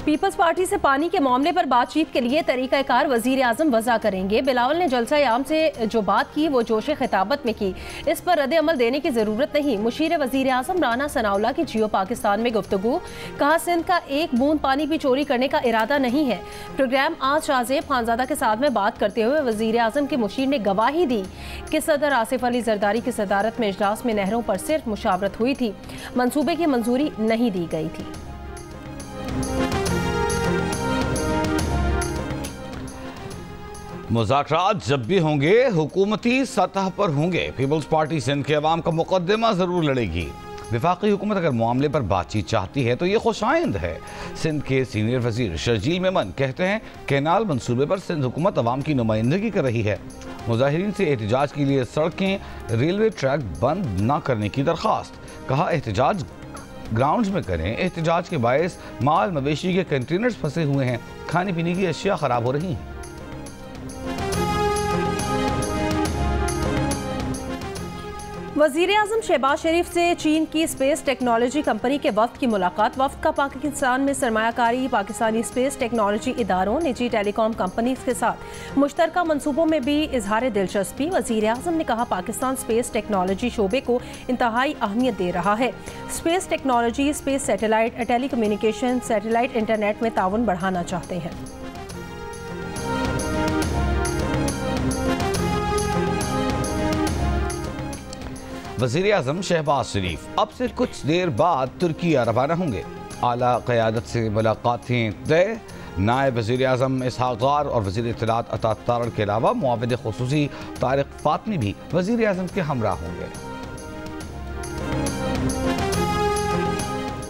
Peoples party से पानी के मामले पर बातचीत के लिए तरीक़ाकार वज़ीर आज़म वज़ा करेंगे। बिलावल ने जलसा आम से जो बात की वो जोश खिताबत में की, इस पर रद्द अमल देने की ज़रूरत नहीं। मुशीर वज़ीर आज़म राना सनाउल्लाह की जियो पाकिस्तान में गुफ्तगू, कहा सिंध का एक बूंद पानी भी चोरी करने का इरादा नहीं है। प्रोग्राम आज शाहजेब खानजादा के साथ में बात करते हुए वज़ीर आज़म के मुशीर ने गवाही दी कि सदर आसिफ अली जरदारी की सदारत में इजलास में नहरों पर सिर्फ मुशावरत हुई थी, मनसूबे की मंजूरी नहीं दी गई थी। मुज़ाकरात जब भी होंगे हुकूमती सतह पर होंगे। पीपल्स पार्टी सिंध के अवाम का मुकदमा ज़रूर लड़ेगी। वफाकी हुकूमत अगर मामले पर बातचीत चाहती है तो ये खुशाइंद है। सिंध के सीनियर वजीर शर्जील मेमन कहते हैं कैनाल मंसूबे पर सिंध हुकूमत अवाम की नुमाइंदगी कर रही है। मुजाहिरीन से एहतजाज के लिए सड़कें, रेलवे ट्रैक बंद न करने की दरख्वास्त। कहा एहतजाज ग्राउंड्स में करें। एहतजाज के बायस माल मवेशी के कंटेनर्स फंसे हुए हैं, खाने पीने की अशिया खराब हो रही हैं। वज़ीर आज़म शहबाज शरीफ से चीन की स्पेस टेक्नोलॉजी कंपनी के वफ्द की मुलाकात। वफ्द का पाकिस्तान में सरमायाकारी, पाकिस्तानी स्पेस टेक्नोलॉजी इदारों, निजी टेलीकॉम कंपनीज के साथ मुश्तरका मंसूबों में भी इजहार दिलचस्पी। वज़ीर आज़म ने कहा पाकिस्तान स्पेस टेक्नोलॉजी शोबे को इंतहाई अहमियत दे रहा है। Space technology, space satellite, telecommunication, satellite internet में ताउन बढ़ाना चाहते हैं। वज़ीर आज़म शहबाज शरीफ अब से कुछ देर बाद तुर्किया रवाना होंगे। आला क़यादत से मुलाकातें तय। नायब वज़ीर आज़म इसहाक़ डार और वज़ीर इत्तलात अता तारड़ के अलावा मुआविद ख़ुसूसी तारिक फ़ातमी भी वज़ीर आज़म के हमरा होंगे।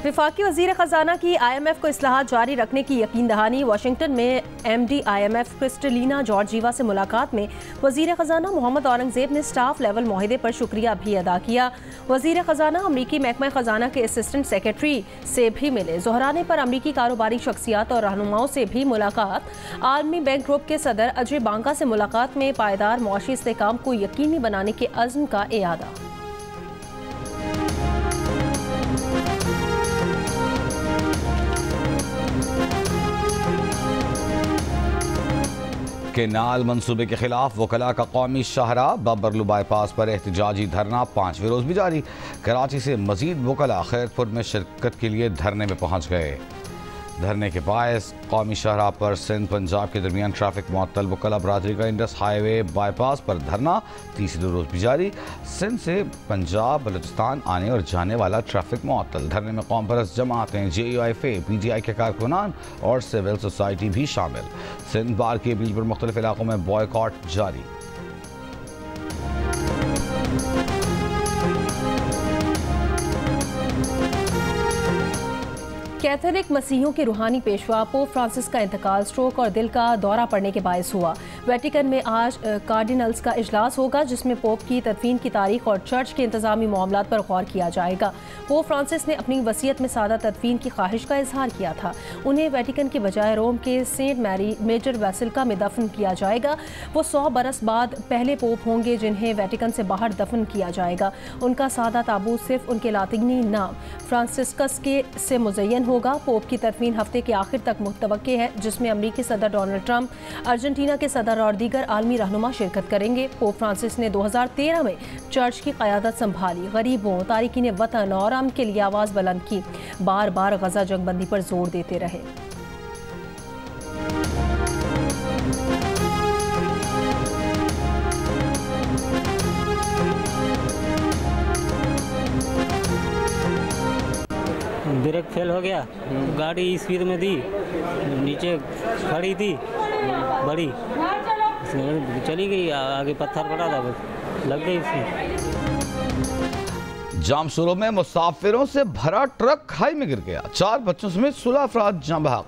वफाकी वज़ीर ख़जाना की IMF को इस्लाहात जारी रखने की यकीन दहानी। वाशिंगटन में MD IMF क्रिस्टलिना जॉर्जीवा से मुलाकात में वज़ीर ख़जाना मोहम्मद औरंगज़ेब ने स्टाफ लेवल मुआहदे पर शुक्रिया भी अदा किया। वज़ीर ख़जाना अमरीकी महकमा ख़जाना के असिस्टेंट सेक्रेटरी से भी मिले। ज़ोहराने पर अमरीकी कारोबारी शख्सियात और रहनुमाओं से भी मुलाकात। आलमी बैंक ग्रुप के सदर अजय बांका से मुलाकात में पायदार मुआशी इस्तेहकाम को यकीनी बनाने के अज़्म का इयादा। केनाल मंसूबे के खिलाफ वकला का कौमी शाहराह। बाबरलू बाईपास पर एहतजाजी धरना 5वें रोज भी जारी। कराची से मजीद वकला खैरपुर में शिरकत के लिए धरने में पहुंच गए। धरने के बायस कौमी शाहराह पर सिंध पंजाब के दरमियान ट्रैफिक मुअत्तल। वकला बरादरी का इंडस हाईवे बाईपास पर धरना 30 रोज भी जारी। सिंध से पंजाब बलूचिस्तान आने और जाने वाला ट्रैफिक मुअत्तल। धरने में कौम परस्त जमातें, JUIFA, PTI के कारकुनान और सिविल सोसाइटी भी शामिल। सिंध बार की अपील पर मुख्तलिफ इलाकों में बॉयकॉट जारी। कैथोलिक मसीहियों के रूहानी पेशवा पोप फ्रांसिस का इंतकाल स्ट्रोक और दिल का दौरा पड़ने के बायस हुआ। वेटिकन में आज कार्डिनल्स का इजलास होगा जिसमें पोप की तदफीन की तारीख और चर्च के इंतजामी मामलात पर गौर किया जाएगा। पोप फ्रांसिस ने अपनी वसीयत में सादा तदफीन की ख्वाहिश का इजहार किया था। उन्हें वेटिकन के बजाय रोम के सेंट मैरी मेजर बेसिलिका में दफन किया जाएगा। वो 100 बरस बाद पहले पोप होंगे जिन्हें वेटिकन से बाहर दफन किया जाएगा। उनका सादा ताबूत सिर्फ उनके लातिनी नाम फ्रांसिस्कस के से मुज़य्यन होगा। पोप की तदफीन हफ्ते के आखिर तक मुतवक्के है जिसमें अमरीकी सदर डोनाल्ड ट्रंप, अर्जेंटीना के सदर और दीगर आलमी रहनुमा शिरकत करेंगे। पोप फ्रांसिस ने 2013 में चर्च की क़यादत संभाली। गरीबों, तारिकीन वतन और अमन के लिए आवाज़ बुलंद की। बार बार गजा जंगबंदी पर जोर देते रहे। ब्रेक फेल हो गया, गाड़ी स्पीड में दी, नीचे खड़ी थी बड़ी, चली गई, आगे पत्थर पड़ा था, बस लग गई उसमें। जामसुरो में मुसाफिरों से भरा ट्रक खाई में गिर गया। 4 बच्चों समेत 16 अफराद जाँ बहक,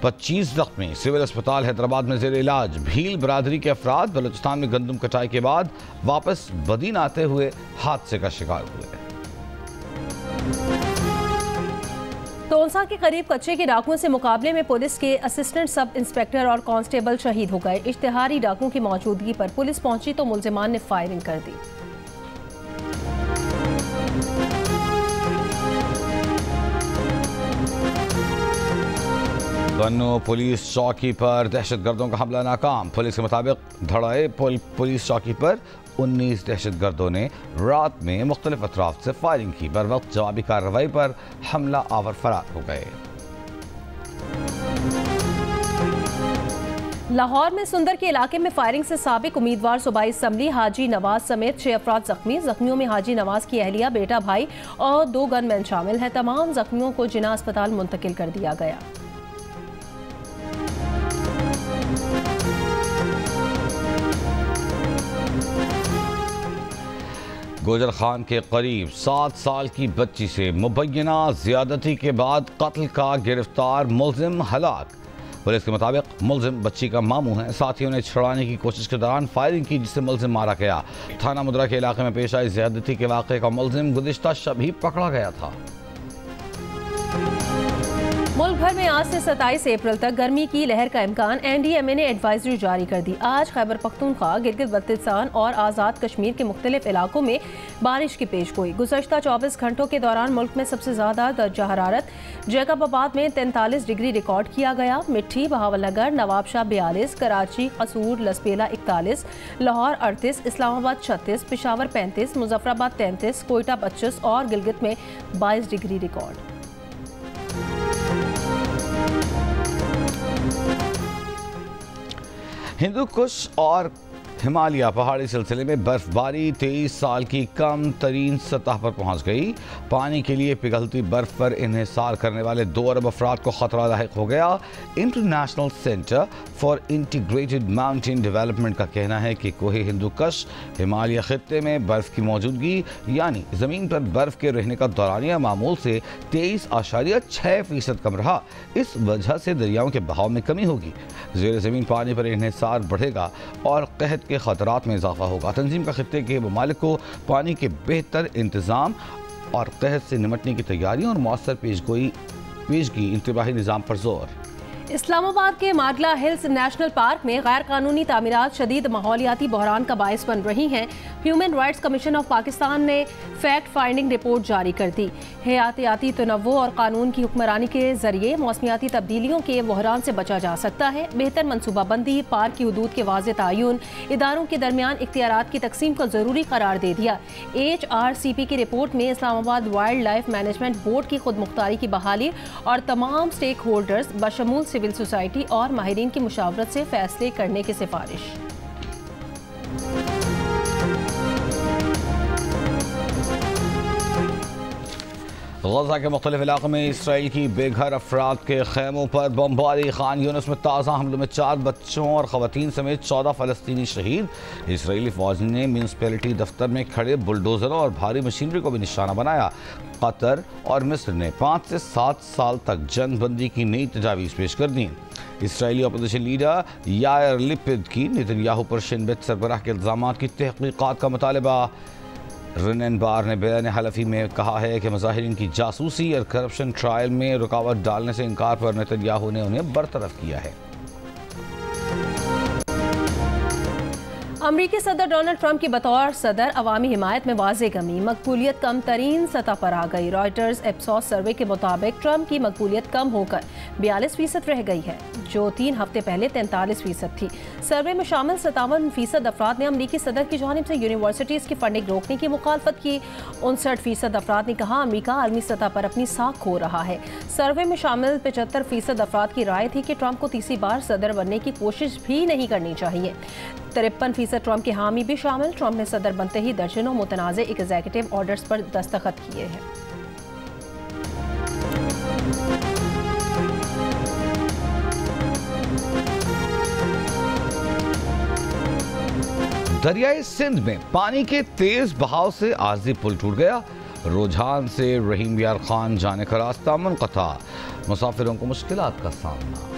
25 जख्मी। सिविल अस्पताल हैदराबाद में जेर इलाज। भील बरादरी के अफराद बलूचिस्तान में गंदम कटाई के बाद वापस बदीन आते हुए हादसे का शिकार हुए। तोंसा के करीब कच्चे के डाकुओं से मुकाबले में पुलिस के असिस्टेंट सब इंस्पेक्टर और कांस्टेबल शहीद हो गए। इश्तिहारी डाकुओं की मौजूदगी पर पुलिस पहुंची तो मुल्जिमान ने फायरिंग कर दी। बन्नू पुलिस चौकी पर दहशतगर्दों का हमला नाकाम। पुलिस के मुताबिक धड़ाए पुलिस चौकी पर 19 दहशतगर्दों ने रात में मुख्तलिफ अतराफ से फायरिंग की। बर वक्त जवाबी कार्रवाई पर हमला आवर फरार हो गए। लाहौर में सुंदर के इलाके में फायरिंग से साबिक उम्मीदवार सूबाई असम्बली हाजी नवाज समेत 6 अफराद जख्मी। जख्मियों में हाजी नवाज की अहलिया, बेटा, भाई और 2 गनमैन शामिल हैं। तमाम जख्मियों को जिना अस्पताल मुंतकिल कर दिया गया। गोजर खान के करीब 7 साल की बच्ची से मुबैना ज्यादती के बाद कत्ल का गिरफ्तार मुलजिम हलाक। पुलिस के मुताबिक मुलजिम बच्ची का मामू है। साथियों ने छुड़ाने की कोशिश के दौरान फायरिंग की जिससे मुलजिम मारा गया। थाना मुद्रा के इलाके में पेश आई ज्यादती के वाक़े का मुलजिम गुज़िश्ता शब ही पकड़ा गया था। मुल्क भर में आज से 27 अप्रैल तक गर्मी की लहर का इम्कान। NDMA ने एडवाइजरी जारी कर दी। आज खैबर पख्तूनख्वा, गिलगित-बल्तिस्तान और आज़ाद कश्मीर के मुख्तलिफ इलाकों में बारिश की पेशगोई। गुज़श्ता 24 घंटों के दौरान मुल्क में सबसे ज़्यादा दर्जा हरारत जैकबाबाद में 43 डिग्री रिकॉर्ड किया गया। मिट्टी, बहावलनगर, नवाबशाह 42, कराची, कसूर, लसबेला 41, लाहौर 38, इस्लामाबाद 36, पेशावर 35, मुजफ्फराबाद 33, कोयटा 25 और गिलगित में 22 डिग्री रिकॉर्ड। हिंदू कुश और हिमालय पहाड़ी सिलसिले में बर्फबारी 23 साल की कम तरीन सतह पर पहुंच गई। पानी के लिए पिघलती बर्फ पर इन्हिसार करने वाले 2 अरब अफराद को खतरा लाहिक हो गया। International centre for integrated mountain development का कहना है कि कोहे हिंदू कुश हिमालय खित्ते में बर्फ की मौजूदगी यानी ज़मीन पर बर्फ के रहने का दौरानिया मामूल से 23.6% कम रहा। इस वजह से दरियाओं के बहाव में कमी होगी। ज़ेर ज़मीन पानी पर इन्हिसार बढ़ेगा और कहत के खतरात में इजाफा होगा। तंजीम का खित्ते के ममालिक को पानी के बेहतर इंतजाम और कहत से निमटने की तैयारियों और मौसर पेशगी इंतबाही निज़ाम पर जोर। इस्लामाबाद के मार्गला हिल्स नेशनल पार्क में गैर कानूनी तामीरात शदीद माहौलियाती बहरान का बायस बन रही हैं। Human rights commission of Pakistan ने फैक्ट फाइंडिंग रिपोर्ट जारी कर दी। हयातियाती तनव्वुर और कानून की हुक्मरानी के जरिए मौसमियाती तब्दीलियों के बहरान से बचा जा सकता है। बेहतर मनसूबाबंदी, पार्क की हदूद के वाज़े तयन, इदारों के दरमियान इख्तियारात की तकसीम को ज़रूरी करार दे दिया। HRCP की रिपोर्ट में Islamabad wild life management board की खुद मुख्तारी की बहाली और तमाम स्टेक होल्डर्स बशमूल सिविल सोसाइटी और माहिरीन की मुशावरत से फैसले करने की सिफारिश। गजा के मुख्तलिफ इलाकों में इसराइल की बेघर अफराद के खैमों पर बमबारी। खान यूनिस में ताज़ा हमलों में 4 बच्चों और ख़वातीन समेत 14 फ़लस्तीनी शहीद। इसराइली फ़ौज ने म्यूनसिपैलिटी दफ्तर में खड़े बुलडोज़रों और भारी मशीनरी को भी निशाना बनाया। कतर और मिस्र ने 5 से 7 साल तक जंगबंदी की नई तजावीज़ पेश कर दी। Israeli opposition leader Yair Lapid की नेतन्याहू पर शिन बेत सरबराह के इल्ज़ामात की तहक़ीक़ात का मुतालबा। रिनेन बार ने बयान हलफी में कहा है कि मुज़ाहिरीन की जासूसी और करप्शन ट्रायल में रुकावट डालने से इनकार पर नेतन्याहू ने उन्हें बरतरफ किया है। अमरीकी सदर डोनाल्ड ट्रंप की बतौर सदर अवामी हिमायत में वाज़े कमी। मकबूलियत कम तरीन सतह पर आ गई। रॉयटर्स एप्सॉस सर्वे के मुताबिक ट्रंप की मकबूलियत कम होकर 42% रह गई है, जो 3 हफ्ते पहले 43% थी। सर्वे में शामिल 57% अफराद ने अमरीकी सदर की जानिब से यूनिवर्सिटीज़ की फंडिंग रोकने की मुखालफत की। 59% अफराद ने कहा अमरीका आलमी सतह पर अपनी साख खो रहा है। सर्वे में शामिल 75% अफराद की राय थी कि ट्रंप को तीसरी बार सदर बनने की कोशिश भी नहीं करनी चाहिए। 53% ट्रंप के हामी भी शामिल। ट्रंप ने सदर बनते ही दर्जनों मुतनाज़े एग्जीक्यूटिव ऑर्डर्स पर दस्तखत किए हैं। दरियाई सिंध में पानी के तेज बहाव से आरजी पुल टूट गया। रुझान से रहीम यार खान जाने का रास्ता मुनक़ता। मुसाफिरों को मुश्किलात का सामना।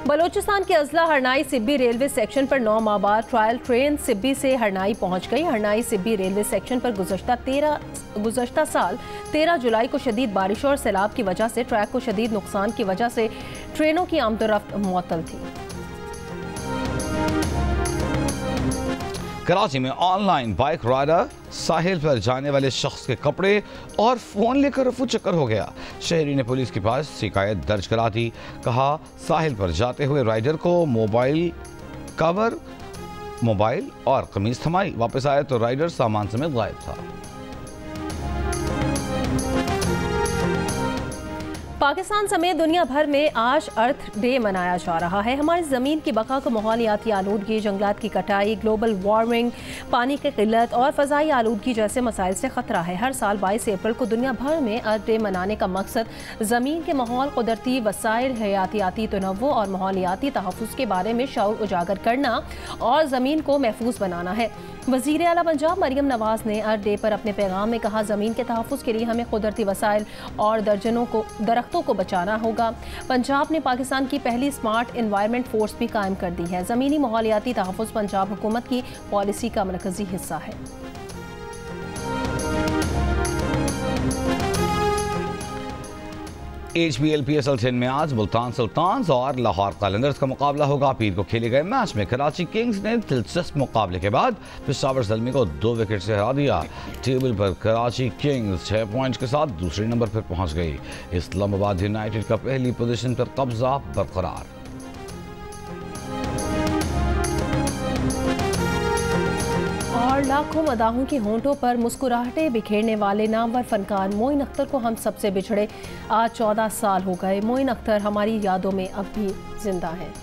बलूचिस्तान के अजला हरनाई सिब्बी रेलवे सेक्शन पर 9 माह बाद ट्रायल ट्रेन सिब्बी से हरनाई पहुंच गई। हरनाई सिब्बी रेलवे सेक्शन पर गुज़श्ता साल 13 जुलाई को शदीद बारिश और सैलाब की वजह से ट्रैक को शदीद नुकसान की वजह से ट्रेनों की आमदोरफ्त मुअत्तल थी। कराची में ऑनलाइन बाइक राइडर साहिल पर जाने वाले शख्स के कपड़े और फ़ोन लेकर रफू चक्कर हो गया। शहरी ने पुलिस के पास शिकायत दर्ज करा दी। कहा साहिल पर जाते हुए राइडर को मोबाइल कवर, मोबाइल और कमीज थमाई। वापस आए तो राइडर सामान समेत गायब था। पाकिस्तान समेत दुनिया भर में आज अर्थ डे मनाया जा रहा है। हमारी ज़मीन की बका को माहौलियाती आलूदगी, जंगलात की कटाई, ग्लोबल वार्मिंग, पानी की किल्लत और फ़ज़ाई आलूदगी जैसे मसाइल से ख़तरा है। हर साल 22 अप्रैल को दुनिया भर में अर्थ डे मनाने का मकसद ज़मीन के माहौल, कुदरती वसाइल, हयातियाती तनव्वुर और माहौलियाती तहफ़्फ़ुज़ के बारे में शऊर उजागर करना और ज़मीन को महफूज बनाना है। वज़ीर आला पंजाब मरियम नवाज़ ने अर्थ डे पर अपने पैगाम में कहा, ज़मीन के तहफ़्फ़ुज़ के लिए हमें कुदरती वसाइल और दरख्तों को बचाना होगा। पंजाब ने पाकिस्तान की पहली स्मार्ट एनवायरनमेंट फोर्स भी कायम कर दी है। ज़मीनी माहौलियाती तहफ़्फ़ुज़ पंजाब हुकूमत की पॉलिसी का मरकज़ी हिस्सा है। HBL PSL 10 में आज मुल्तान सुल्तान्स और लाहौर कलंदर्स का मुकाबला होगा। पीर को खेले गए मैच में कराची किंग्स ने दिलचस्प मुकाबले के बाद पेशावर ज़ल्मी को 2 विकेट से हरा दिया। टेबल पर कराची किंग्स 6 पॉइंट्स के साथ दूसरे नंबर पर पहुंच गई। इस्लामाबाद यूनाइटेड का पहली पोजीशन पर कब्जा बरकरार। और लाखों मदाहों के होंठों पर मुस्कुराहटें बिखेरने वाले नामवर फनकार मोइन अख्तर को हम सबसे बिछड़े आज 14 साल हो गए। मोइन अख्तर हमारी यादों में अब भी जिंदा हैं।